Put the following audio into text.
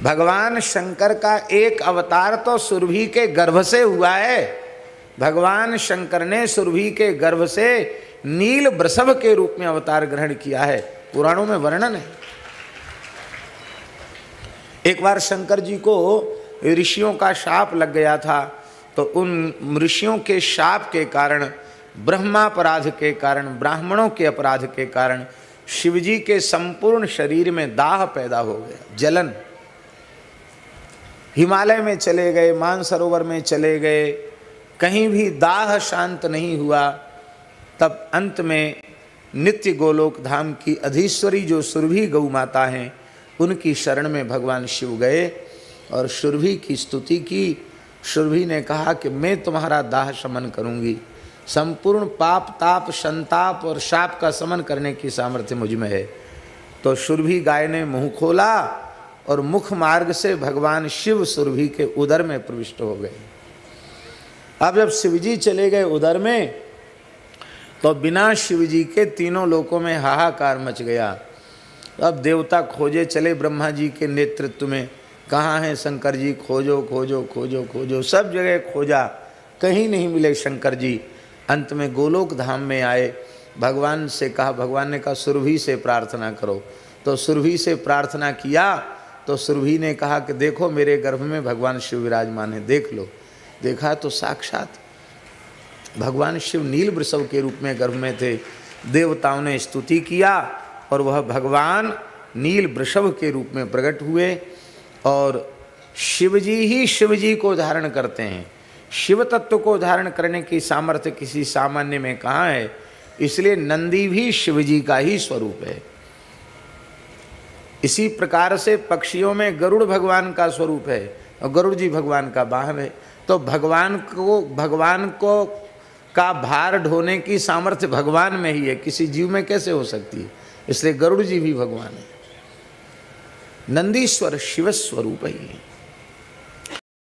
भगवान शंकर का एक अवतार तो सुरभि के गर्भ से हुआ है। भगवान शंकर ने सुरभि के गर्भ से नील वृषभ के रूप में अवतार ग्रहण किया है, पुराणों में वर्णन है। एक बार शंकर जी को ऋषियों का शाप लग गया था, तो उन ऋषियों के शाप के कारण, ब्रह्मापराध के कारण, ब्राह्मणों के अपराध के कारण शिवजी के संपूर्ण शरीर में दाह पैदा हो गया, जलन। हिमालय में चले गए, मानसरोवर में चले गए, कहीं भी दाह शांत नहीं हुआ। तब अंत में नित्य गोलोक धाम की अधीश्वरी जो सुरभि गौ माता हैं, उनकी शरण में भगवान शिव गए और सुरभि की स्तुति की। सुरभि ने कहा कि मैं तुम्हारा दाह शमन करूंगी, संपूर्ण पाप ताप संताप और शाप का शमन करने की सामर्थ्य मुझ में है। तो सुरभि गाय ने मुंह खोला और मुख मार्ग से भगवान शिव सुरभि के उदर में प्रविष्ट हो गए। अब जब शिवजी चले गए उदर में, तो बिना शिवजी के तीनों लोकों में हाहाकार मच गया। अब देवता खोजे चले ब्रह्मा जी के नेतृत्व में, कहाँ हैं शंकर जी, खोजो खोजो खोजो खोजो, सब जगह खोजा, कहीं नहीं मिले शंकर जी। अंत में गोलोक धाम में आए, भगवान से कहा, भगवान ने कहा सुरभि से प्रार्थना करो। तो सुरभि से प्रार्थना किया, तो सुरभि ने कहा कि देखो मेरे गर्भ में भगवान शिव विराजमान है, देख लो। देखा तो साक्षात भगवान शिव नील वृषभ के रूप में गर्भ में थे। देवताओं ने स्तुति किया और वह भगवान नील वृषभ के रूप में प्रकट हुए। और शिवजी ही शिवजी को धारण करते हैं, शिव तत्व को धारण करने की सामर्थ्य किसी सामान्य में कहाँ है। इसलिए नंदी भी शिवजी का ही स्वरूप है। इसी प्रकार से पक्षियों में गरुड़ भगवान का स्वरूप है और गरुड़ जी भगवान का वाहन है। तो भगवान को का भार ढोने की सामर्थ्य भगवान में ही है, किसी जीव में कैसे हो सकती है। इसलिए गरुड़ जी भी भगवान है। नंदीश्वर शिव स्वरूप ही है।